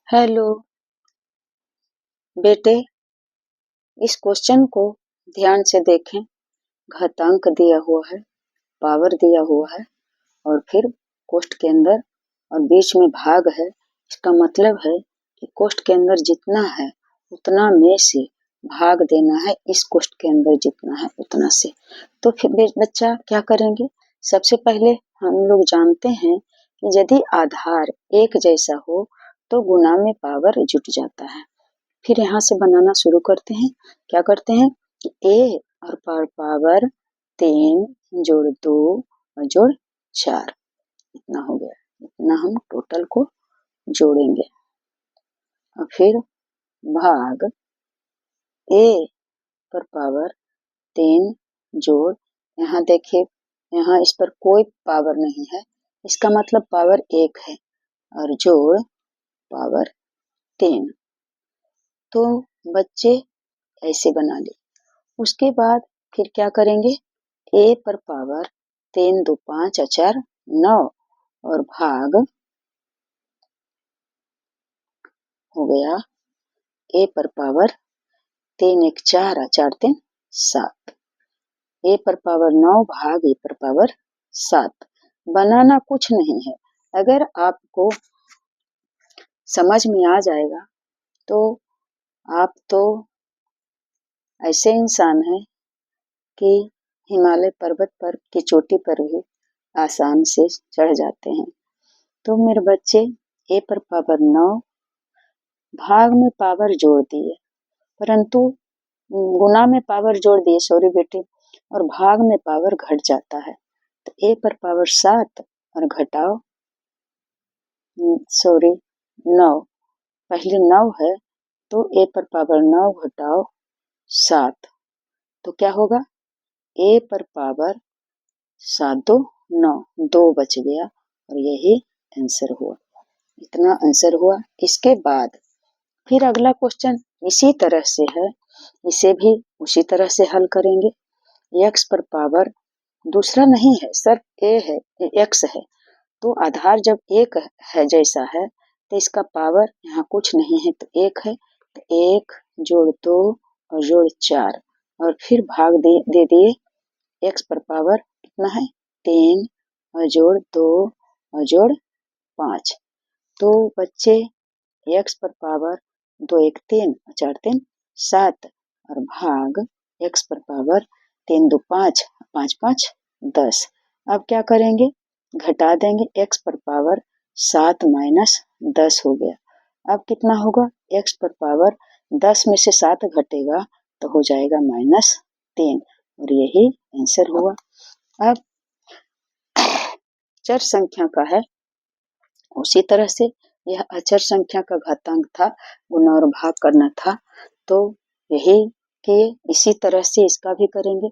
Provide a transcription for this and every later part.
Hello बेटे, इस question को ध्यान से देखें। घातांक दिया हुआ है, पावर दिया हुआ है और फिर कोष्ठ के अंदर और बीच में भाग है। इसका मतलब है कि कोष्ठ के अंदर जितना है उतना में से भाग देना है, इस कोष्ठ के अंदर जितना है उतना से। तो फिर बच्चा क्या करेंगे? सबसे पहले हम लोग जानते हैं कि यदि आधार एक जैसा हो तो गुणा में पावर जुट जाता है। फिर यहाँ से बनाना शुरू करते हैं। क्या करते हैं कि ए और पावर 3 जोड़ 2 और जोड़ 4 इतना हो गया। इतना हम टोटल को जोड़ेंगे और फिर भाग ए पर पावर 3 जोड़, यहाँ देखिए, यहाँ इस पर कोई पावर नहीं है, इसका मतलब पावर 1 है, और जोड़ पावर 3। तो बच्चे ऐसे बना ले। उसके बाद फिर क्या करेंगे? ए पर पावर 3 2 5 और 4 9 और भाग हो गया ए पर पावर 3 1 4 और 4 3 7। ए पर पावर 9 भाग ए पर पावर 7। बनाना कुछ नहीं है। अगर आपको समझ में आ जाएगा तो आप तो ऐसे इंसान हैं कि हिमालय पर्वत पर की चोटी पर भी आसान से चढ़ जाते हैं। तो मेरे बच्चे, ए पर पावर 9 भाग में पावर जोड़ दिए, परंतु गुना में पावर जोड़ दिए, सॉरी बेटे, और भाग में पावर घट जाता है। तो ए पर पावर 7 और घटाओ, सॉरी 9, पहले 9 है तो ए पर पावर 9 घटाओ 7, तो क्या होगा? ए पर पावर 7 2 9, 2 बच गया और यही आंसर हुआ। इतना आंसर हुआ। इसके बाद फिर अगला क्वेश्चन इसी तरह से है, इसे भी उसी तरह से हल करेंगे। x पर पावर दूसरा नहीं है, सिर्फ ए है, x है, तो आधार जब एक है जैसा है तो इसका पावर यहाँ कुछ नहीं है, तो 1 है, तो 1 जोड़ 2 और जोड़ 4 और फिर भाग दे दिए। x पर पावर कितना है? 3 और जोड़ 2 और जोड़ 5। तो बच्चे x पर पावर 2 1 3 और 4 3 7 और भाग x पर पावर 3 2 5 5 5 10। अब क्या करेंगे? घटा देंगे। x पर पावर 7 माइनस 10 हो गया। अब कितना होगा? x पर पावर 10 में से 7 घटेगा तो हो जाएगा -3 और यही आंसर हुआ। अब चर संख्या का है, उसी तरह से यह अचर संख्या का घातांक था, गुणा और भाग करना था, तो यही किए। इसी तरह से इसका भी करेंगे।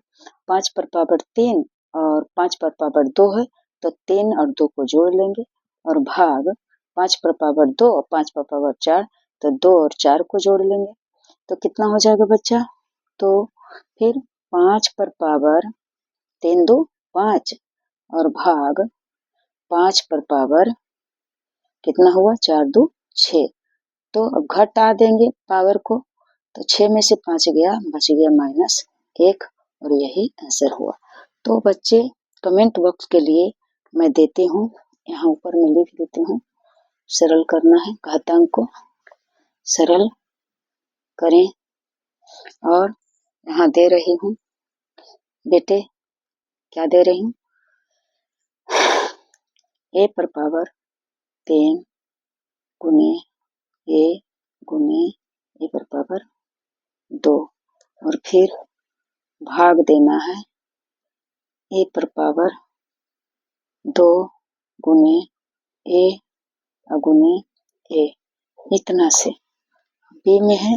5 पर पावर 3 और 5 पर पावर 2 है, तो 3 और 2 को जोड़ लेंगे और भाग 5 पर पावर 2 और 5 पर पावर 4, तो 2 और 4 को जोड़ लेंगे, तो कितना हो जाएगा बच्चा? तो फिर 5 पर पावर 3 2 5 और भाग 5 पर पावर कितना हुआ? 4 2 6। तो अब घटा देंगे पावर को, तो 6 में से 5 गया, बच गया -1 और यही आंसर हुआ। तो बच्चे कमेंट बॉक्स के लिए मैं देती हूँ, यहाँ ऊपर में लिख देती हूँ। सरल करना है, घातांक को सरल करें और यहाँ दे रही हूँ बेटे, क्या दे रही हूँ? ए पर पावर 3 गुने ए गुने ए पर पावर 2 और फिर भाग देना है ए पर पावर 2 गुने ए गुने ए, इतना से। बी में है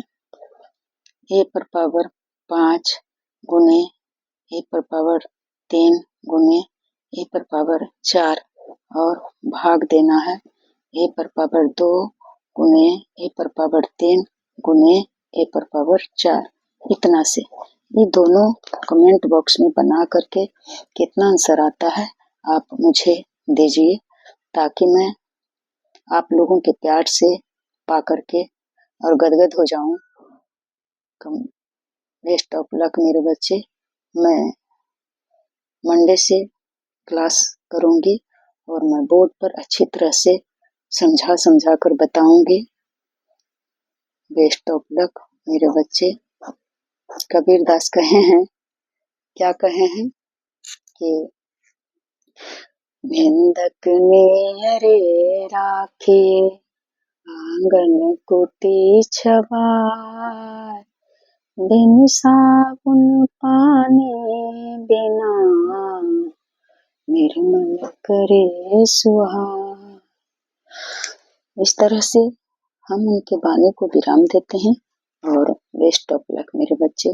ए पर पावर 5 गुने ए पर पावर 3 गुने ए पर पावर 4 और भाग देना है ए पर पावर 2 गुने ए पर पावर 3 गुने ए पर पावर 4, इतना से। ये दोनों कमेंट बॉक्स में बना करके कितना आंसर आता है आप मुझे दीजिए, ताकि मैं आप लोगों के प्यार से पा करके और गदगद हो जाऊं। बेस्ट ऑफ लक मेरे बच्चे। मैं मंडे से क्लास करूंगी और मैं बोर्ड पर अच्छी तरह से समझा कर बताऊंगी। बेस्ट ऑफ लक मेरे बच्चे। कबीर दास कहे हैं, क्या कहे हैं कि भिंदक नेहरे राखे आंगन कुटी छबार, बिन साबुन पानी बिना निर्मल करे सुहार। इस तरह से हम उनके बानी को विराम देते हैं और बेस्ट ऑफ लक मेरे बच्चे।